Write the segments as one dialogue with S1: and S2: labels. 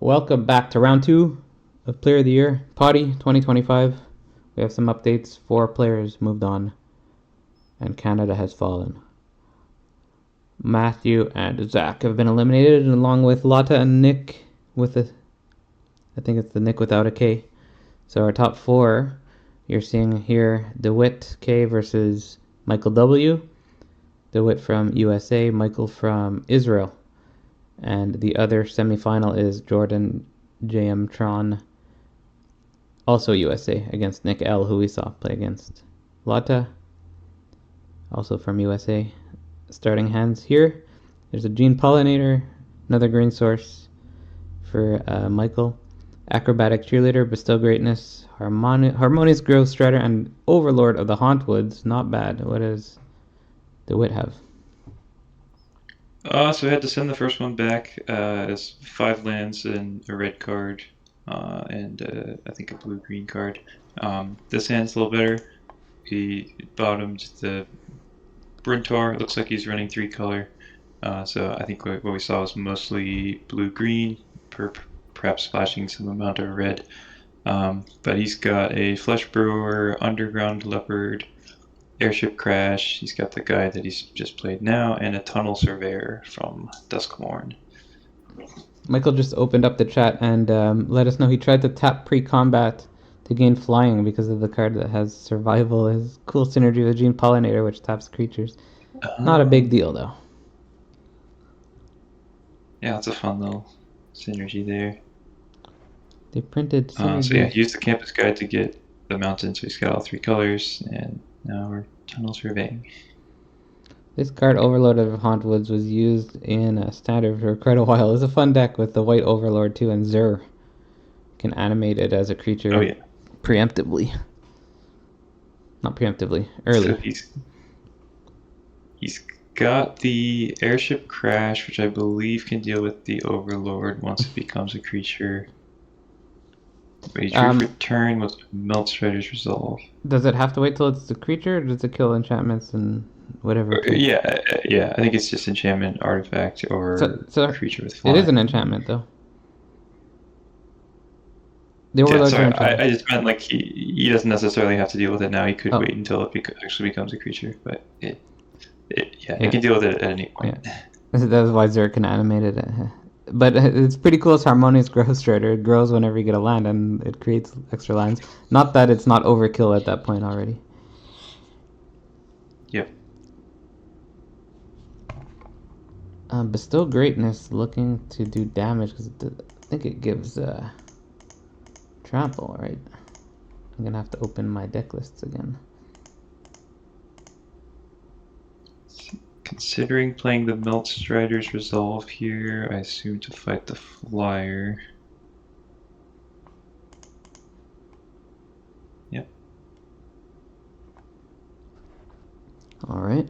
S1: Welcome back to round 2 of Player of the Year, POTY 2025. We have some updates. 4 players moved on, and Canada has fallen. Matthew and Zach have been eliminated, along with Lotta and Nick with I think it's the Nick without a K. So our top 4, you're seeing here DeWitt K versus Michael W. DeWitt from USA, Michael from Israel. And the other semifinal is Jordan JM Tron, also USA, against Nick L, who we saw play against. Lotta, also from USA. Starting hands here. There's a Gene Pollinator, another green source for Michael. Acrobatic Cheerleader, Bestow Greatness, Harmonious Grove Strider, and Overlord of the Hauntwoods. Not bad. What does DeWitt have?
S2: So I had to send the first one back as 5 lands and a red card, and I think a blue-green card. This hand's a little better. He bottomed the Brintar. It looks like he's running 3 color. So I think what we saw was mostly blue-green, perhaps splashing some amount of red. But he's got a Flesh Brewer, Underground Leopard, Airship Crash. He's got the guy that he's just played now, and a Tunnel Surveyor from Duskmorn.
S1: Michael just opened up the chat and let us know he tried to tap pre-combat to gain flying because of the card that has survival. His cool synergy with Gene Pollinator, which taps creatures. Not a big deal, though.
S2: Yeah, it's a fun little synergy there.
S1: They printed
S2: synergy. So yeah, he used the Campus Guide to get the mountain, so he's got all 3 colors, and now we're Tunnel Surveying.
S1: This card, Overlord of Hauntwoods, was used in a standard for quite a while. It's a fun deck with the white Overlord too, and Zur can animate it as a creature preemptively. Not preemptively, early.
S2: So he's got the Airship Crash, which I believe can deal with the Overlord once it becomes a creature. But he drew for turn with Melt Strider's Resolve.
S1: Does it have to wait till it's a creature, or does it kill enchantments and whatever?
S2: Yeah. I think it's just enchantment, artifact, or
S1: so
S2: creature with flying.
S1: It is an enchantment, though.
S2: The Overlords are enchantment. I just meant like he doesn't necessarily have to deal with it now. He could wait until it actually becomes a creature, but it can deal with it at any point.
S1: Yeah. That's why Zur can animate it. But it's pretty cool as Harmonious Growth Strider. It grows whenever you get a land, and it creates extra lands. Not that it's not overkill at that point already.
S2: Yep.
S1: Bestow Greatness, looking to do damage, because I think it gives trample, right? I'm going to have to open my deck lists again.
S2: Considering playing the Melt Strider's Resolve here, I assume to fight the Flyer. Yep.
S1: Alright.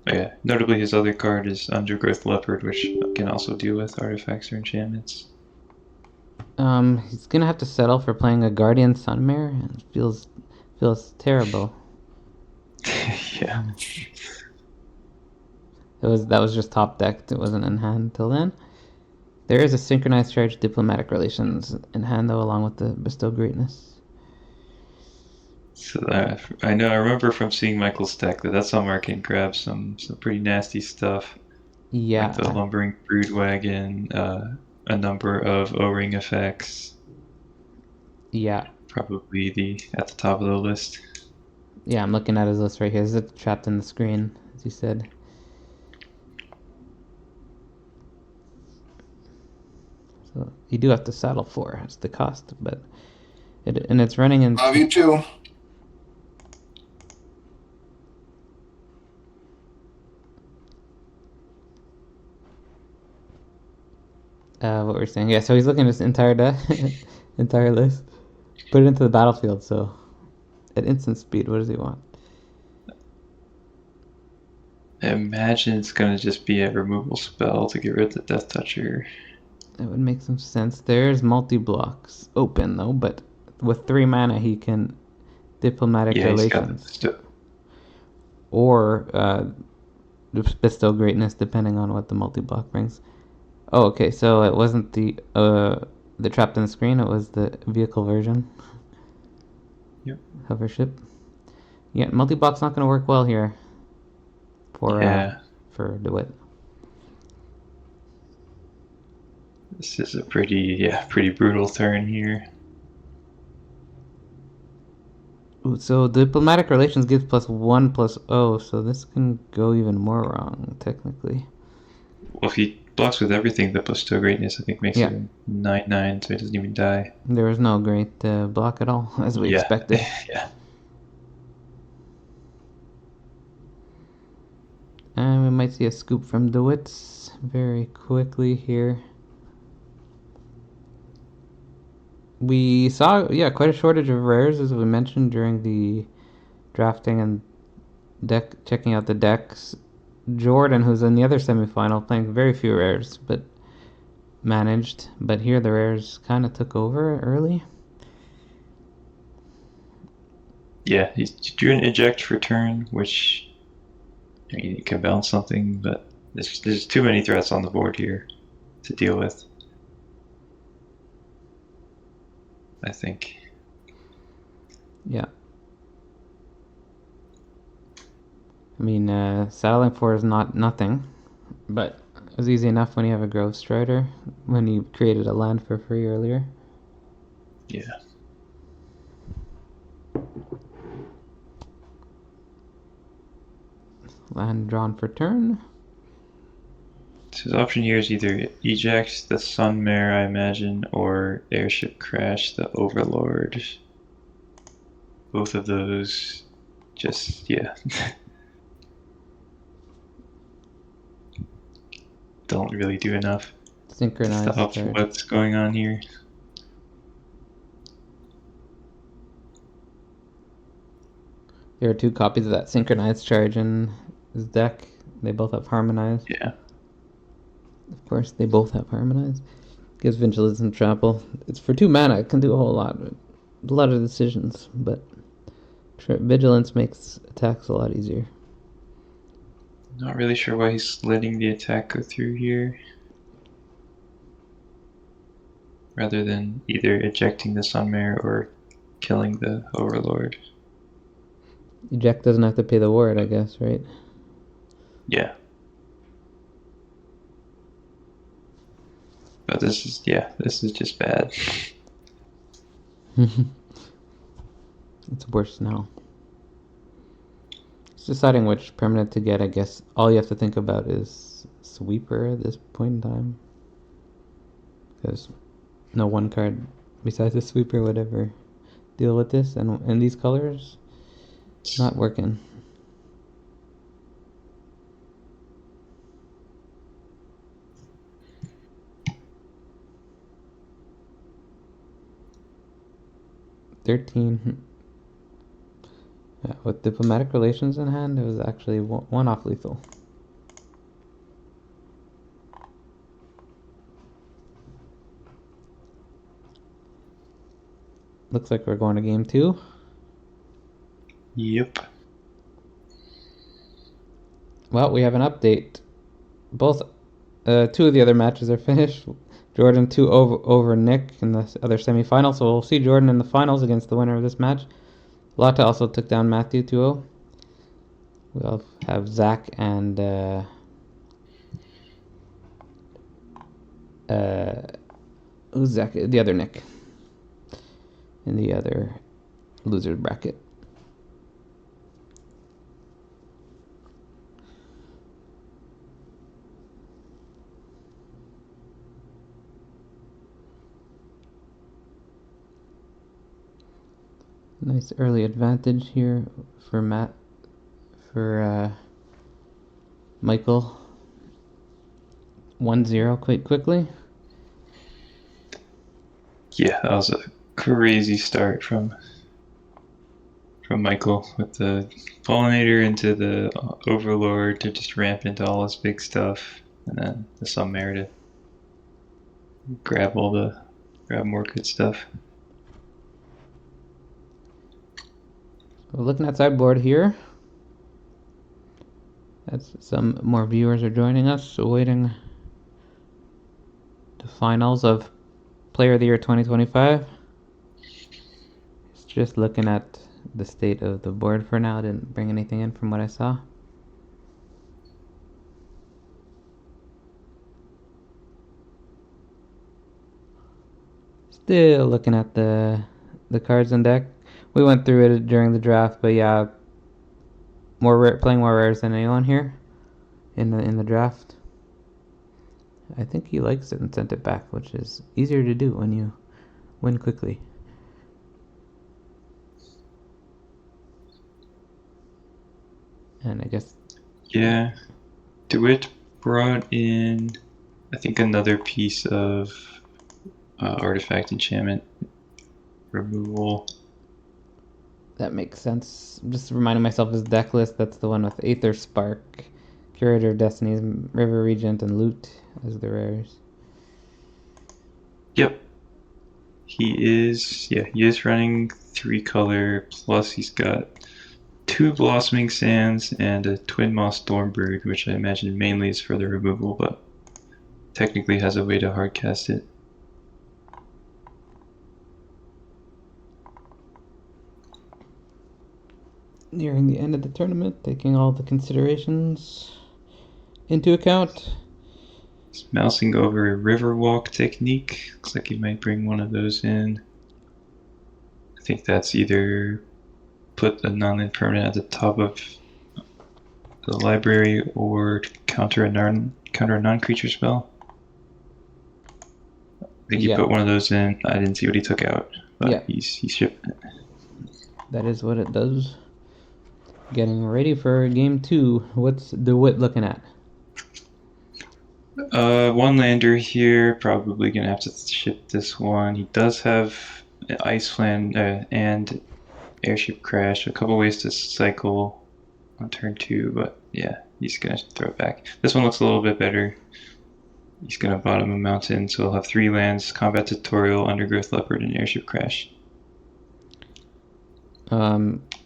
S2: Oh, yeah, notably his other card is Undergrowth Leopard, which can also deal with artifacts or enchantments.
S1: He's gonna have to settle for playing a Guardian Sunmare. It feels terrible.
S2: Yeah.
S1: That was just top decked. It wasn't in hand till then. There is a Synchronized Charge Diplomatic Relations in hand, though, along with the Bestow Greatness.
S2: So I remember from seeing Michael's deck that somewhere can grab some pretty nasty stuff.
S1: Yeah.
S2: Like the Lumbering Broodwagon, a number of O-Ring effects.
S1: Yeah.
S2: Probably at the top of the list.
S1: Yeah, I'm looking at his list right here. Is it trapped in the screen, as you said? So you do have to saddle for. It's the cost, but it's running in.
S3: Love you too.
S1: What we're saying, yeah. So he's looking at his entire deck, entire list. Put it into the battlefield. So at instant speed, what does he want?
S2: I imagine it's gonna just be a removal spell to get rid of the Death Toucher.
S1: That would make some sense. There's multi-blocks open, though, but with 3 mana, he can Diplomatic Relations. Or Bestow Greatness, depending on what the multi-block brings. Oh, okay. So it wasn't the trapped in the screen. It was the vehicle version.
S2: Yep.
S1: Hover ship. Yeah, multi-block's not gonna work well here
S2: Yeah.
S1: for DeWitt.
S2: This is a pretty brutal turn here.
S1: Ooh, so diplomatic relations gives +1/+0, so this can go even more wrong technically.
S2: Well, if he blocks with everything, the +2 greatness I think makes
S1: Yeah,
S2: it a 9/9, so he doesn't even die.
S1: there was no great block at all, as we
S2: Yeah.
S1: expected.
S2: Yeah.
S1: And we might see a scoop from DeWitt's very quickly here. We saw, yeah, quite a shortage of rares, as we mentioned during the drafting and deck checking out the decks. Jordan, who's in the other semifinal, playing very few rares, but managed. But here the rares kind of took over early.
S2: Yeah, he drew an eject for turn, which I mean, you can bounce something, but there's too many threats on the board here to deal with, I think.
S1: Yeah. I mean, saddling 4 is not nothing, but it was easy enough when you have a Grove Strider, when you created a land for free earlier.
S2: Yeah.
S1: Land drawn for turn.
S2: So his option here is either eject the Sunmare, I imagine, or airship crash the Overlord. Both of those, just yeah, don't really do enough to
S1: Synchronized
S2: stop
S1: charge.
S2: what's going on here.
S1: There are two copies of that synchronized charge in his deck. They both have harmonized.
S2: Yeah.
S1: Of course, they both have harmonized. Gives Vigilance and Trample. It's for 2 mana. It can do a whole lot. A lot of decisions, but Vigilance makes attacks a lot easier.
S2: Not really sure why he's letting the attack go through here, rather than either ejecting the Sunmare or killing the Overlord.
S1: Eject doesn't have to pay the ward, I guess, right?
S2: Yeah. But this is just bad.
S1: It's worse now. It's deciding which permanent to get, I guess. All you have to think about is Sweeper at this point in time. Because no one card besides the Sweeper would ever deal with this. And in these colors, not working. $13. Yeah, with diplomatic relations in hand, it was actually one off lethal. Looks like we're going to game 2.
S2: Yep.
S1: Well, we have an update. Both, 2 of the other matches are finished. Jordan 2 over Nick in the other semifinal, so we'll see Jordan in the finals against the winner of this match. Lotta also took down Matthew 2-0. We'll have Zach and who's Zach? The other Nick in the other loser's bracket. Nice early advantage here for Michael. 1-0 quite quickly.
S2: Yeah, that was a crazy start from Michael with the Pollinator into the Overlord to just ramp into all this big stuff, and then the Sunmare to grab more good stuff.
S1: We're looking at sideboard here. As some more viewers are joining us, so waiting the finals of Player of the Year 2025. Just looking at the state of the board for now. Didn't bring anything in from what I saw. Still looking at the cards in deck. We went through it during the draft, but yeah, playing more rares than anyone here in the draft. I think he likes it and sent it back, which is easier to do when you win quickly. And I guess
S2: Yeah, DeWitt brought in, I think, another piece of artifact enchantment removal.
S1: that makes sense. I'm just reminding myself his deck list. That's the one with Aether Spark, Curator of Destinies, River Regent, and Loot as the rares.
S2: Yep. He is running 3-color, plus he's got 2 Blossoming Sands and a Twin Moss Stormbird, which I imagine mainly is for the removal, but technically has a way to hardcast it.
S1: Nearing the end of the tournament, taking all the considerations into account.
S2: He's mousing over a Riverwalk technique. Looks like he might bring one of those in. I think that's either put a non-land permanent at the top of the library or counter a non-creature spell. I think he put one of those in. I didn't see what he took out, but he's shipping it. That
S1: is what it does. Getting ready for game 2. What's DeWitt looking at?
S2: One lander here. Probably gonna have to ship this one. He does have Ice Flan and Airship Crash. A couple ways to cycle on turn 2, but yeah, he's gonna throw it back. This one looks a little bit better. He's gonna bottom a mountain, so he'll have 3 lands: Combat Tutorial, Undergrowth Leopard, and Airship Crash.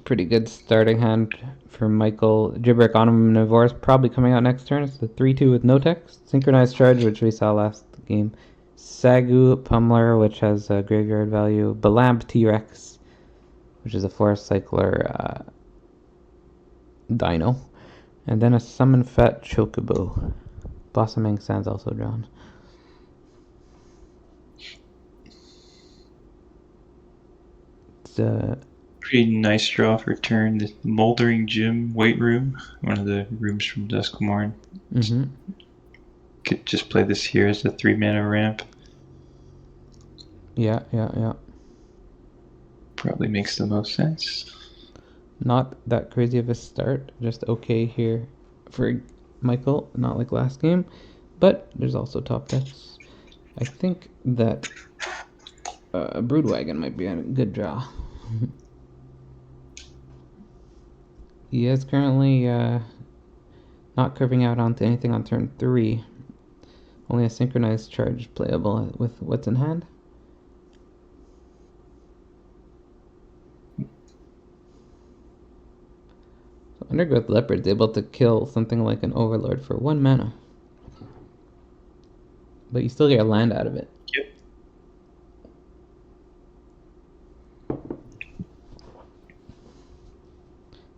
S1: Pretty good starting hand for Michael. Gibberick Omnivore is probably coming out next turn. It's the 3-2 with no text. Synchronized Charge, which we saw last game. Sagu Pummeler, which has a graveyard value. Balamb T-Rex, which is a Forest Cycler Dino. And then a Summon Fat Chocobo. Blossoming Sands also drawn. It's
S2: pretty nice draw for turn. The Moldering Gym Weight Room, one of the rooms from Duskmourn. Could just play this here as a 3-mana ramp.
S1: Yeah.
S2: Probably makes the most sense.
S1: Not that crazy of a start, just okay here for Michael, not like last game, but there's also top decks. I think that Broodwagon might be a good draw. He is currently not curving out onto anything on turn 3. Only a Synchronized Charge playable with what's in hand. So Undergrowth Leopard's able to kill something like an Overlord for 1 mana. But you still get a land out of it.
S2: Yep.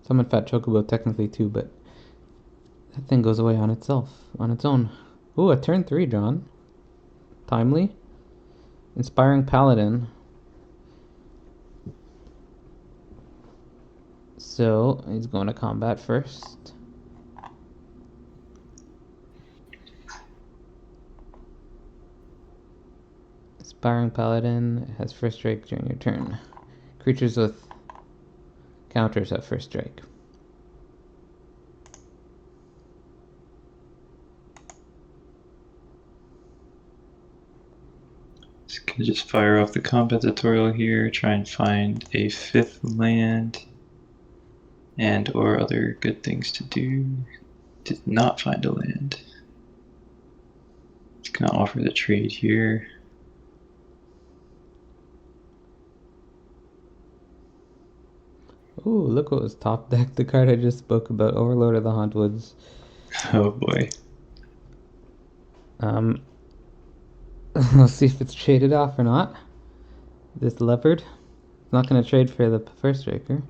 S1: Summon Fat Chocobo technically too, but that thing goes away on itself, on its own. Ooh, a turn 3 drawn. Timely. Inspiring Paladin. So, he's going to combat first. Inspiring Paladin has first strike during your turn. Creatures with counters have first strike.
S2: Could just fire off the combat tutorial here, try and find a 5th land and or other good things to do. Did not find a land. Just gonna offer the trade here.
S1: Ooh, look what was top deck. The card I just spoke about, Overlord of the Hauntwoods.
S2: Oh boy.
S1: We'll see if it's traded off or not. This leopard. Not going to trade for the first striker.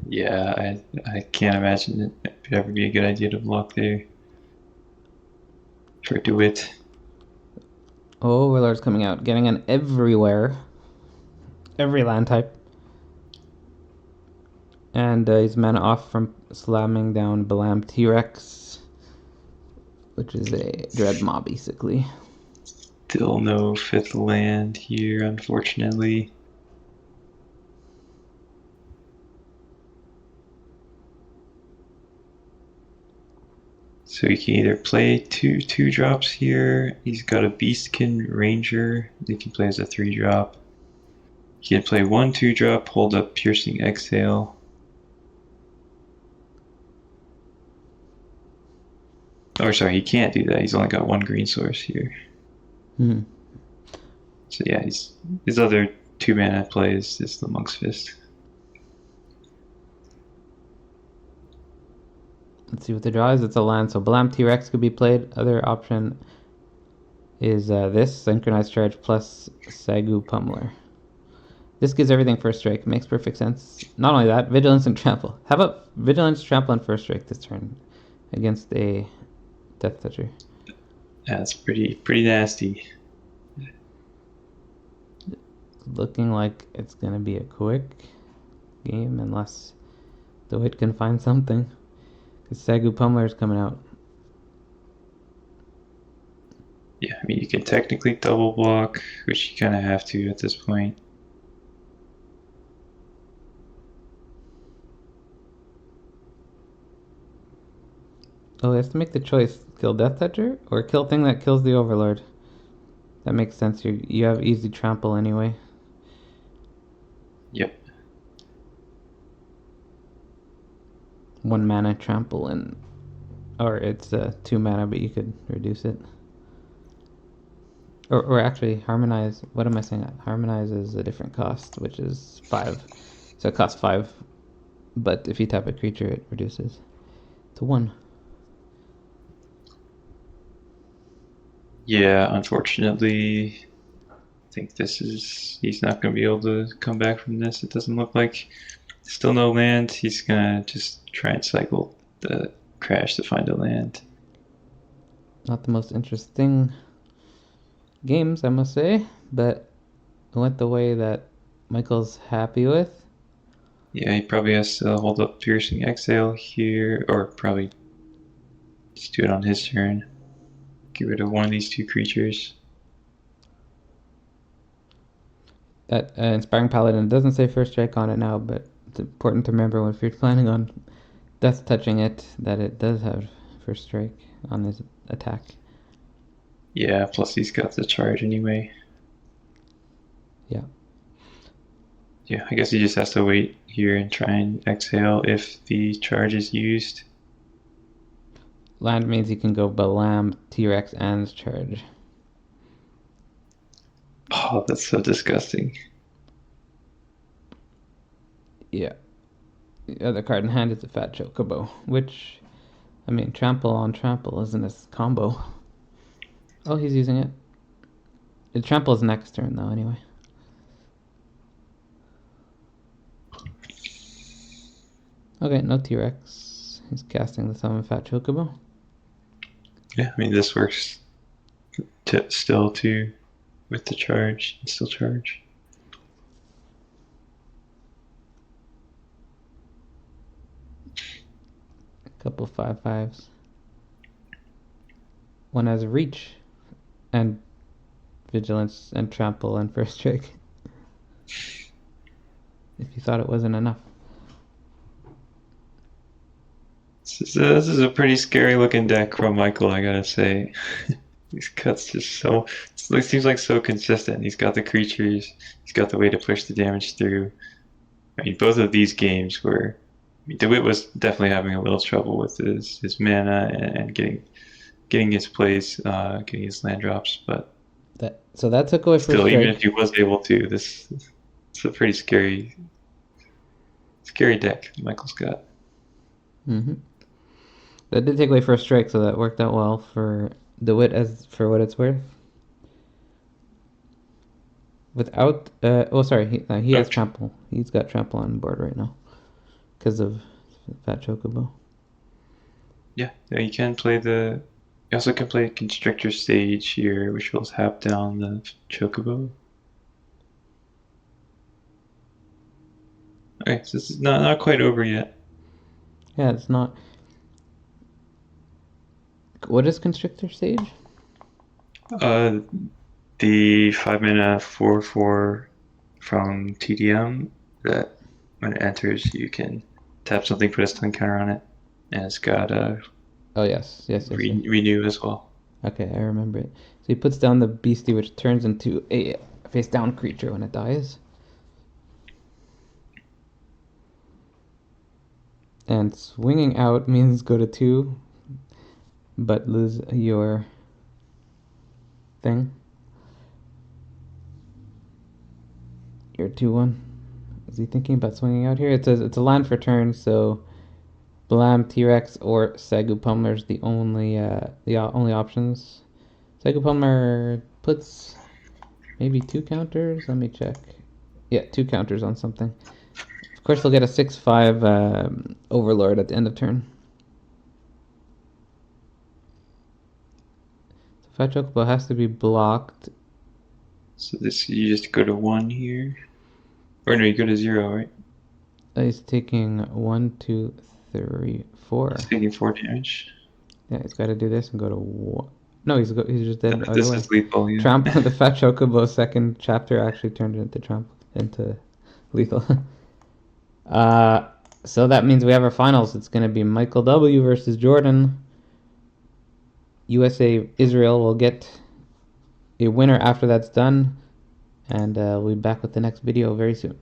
S2: Yeah, I can't imagine it would ever be a good idea to block there for DeWitt.
S1: Oh, Overlord's coming out, getting an everywhere. Every land type. And he's mana off from slamming down Balam T-Rex, which is a dread mob, basically.
S2: Still no 5th land here, unfortunately. So he can either play two drops here. He's got a Beastkin Ranger. He can play as a 3-drop. He can play 1/2-drop, hold up Piercing Exhale. Or sorry, he can't do that. He's only got 1 green source here.
S1: Hmm.
S2: So yeah, his other 2-mana play is the Monk's Fist.
S1: Let's see what the draw is. It's a land, so Balam T-Rex could be played. Other option is this, Synchronized Charge plus Sagu Pummeler. This gives everything first strike. Makes perfect sense. Not only that, Vigilance and Trample. How about Vigilance, Trample, and first strike this turn against a Death Toucher?
S2: That's pretty nasty.
S1: Looking like it's going to be a quick game unless DeWitt can find something. Because Sagu Pummeler is coming out.
S2: Yeah, I mean, you can technically double block, which you kind of have to at this point.
S1: Oh, he has to make the choice. Kill Death Toucher or kill thing that kills the Overlord. That makes sense. You have easy trample anyway.
S2: Yep.
S1: 1 mana trample and... Or it's 2 mana, but you could reduce it. Or actually, Harmonize... What am I saying? Harmonize is a different cost, which is 5. So it costs 5. But if you tap a creature, it reduces to 1.
S2: Yeah, unfortunately, I think he's not going to be able to come back from this. It doesn't look like. Still no land. He's going to just try and cycle the crash to find a land.
S1: Not the most interesting games, I must say, but it went the way that Michael's happy with.
S2: Yeah, he probably has to hold up Piercing Exhale here, or probably just do it on his turn. Get rid of one of these 2 creatures.
S1: That Inspiring Paladin doesn't say first strike on it now, but it's important to remember if you're planning on death touching it, that it does have first strike on his attack.
S2: Yeah, plus he's got the charge anyway.
S1: Yeah.
S2: Yeah, I guess he just has to wait here and try and exhale if the charge is used.
S1: Land means you can go Balam, T-Rex, and charge.
S2: Oh, that's so disgusting.
S1: Yeah. The other card in hand is a Fat Chocobo, which, I mean, trample on trample isn't a combo. Oh, he's using it. It tramples next turn, though, anyway. Okay, no T-Rex. He's casting the Summon Fat Chocobo.
S2: Yeah, I mean, this works still too with the charge. Still charge.
S1: A couple 5/5s. One has reach and vigilance and trample and first strike. If you thought it wasn't enough.
S2: This is a pretty scary looking deck from Michael, I gotta say. These cuts just it seems like so consistent. He's got the creatures, he's got the way to push the damage through. I mean, both of these games were. I mean, DeWitt was definitely having a little trouble with his mana and getting his plays, getting his land drops, but
S1: that took away first
S2: still,
S1: strike.
S2: even if he was able to, it's a pretty scary deck Michael's got.
S1: Mm-hmm. That did take away first strike, so that worked out well for DeWitt as for what it's worth. Without, oh, sorry, he has
S2: Okay.
S1: trample. He's got trample on board right now because of Fat Chocobo.
S2: Yeah, you can play the. You also can play Constrictor Stage here, which will tap down the Chocobo. Okay, so this is not quite over yet.
S1: Yeah, it's not. What is Constrictor Stage?
S2: Uh, the 5 mana 4/4 from TDM that when it enters, you can tap something, put a stun counter on it, and it's got
S1: Oh, yes.
S2: renew as well.
S1: Okay, I remember it. So he puts down the beastie, which turns into a face down creature when it dies. And swinging out means go to 2, but lose your thing. Your 2/1. Is he thinking about swinging out here? It says it's a land for turn, so Blam, T-Rex, or Sagu Pummeler's the only options. Sagu Pummeler puts maybe 2 counters. Let me check. Yeah, 2 counters on something. Of course, they'll get a 6/5 Overlord at the end of turn. So Fat Chocobo has to be blocked.
S2: So this you just go to 1 here, or no, you go to 0, right?
S1: He's taking 1, 2, 3, 4.
S2: He's taking 4 damage.
S1: Yeah, he's got to do this and go to 1. No, he's just dead either
S2: This
S1: way.
S2: is lethal, yeah.
S1: Trample. The Fat Chocobo second chapter actually turned it into lethal. uh, so that means we have our finals. It's going to be Michael W versus Jordan. USA Israel will get a winner after that's done, and we'll be back with the next video very soon.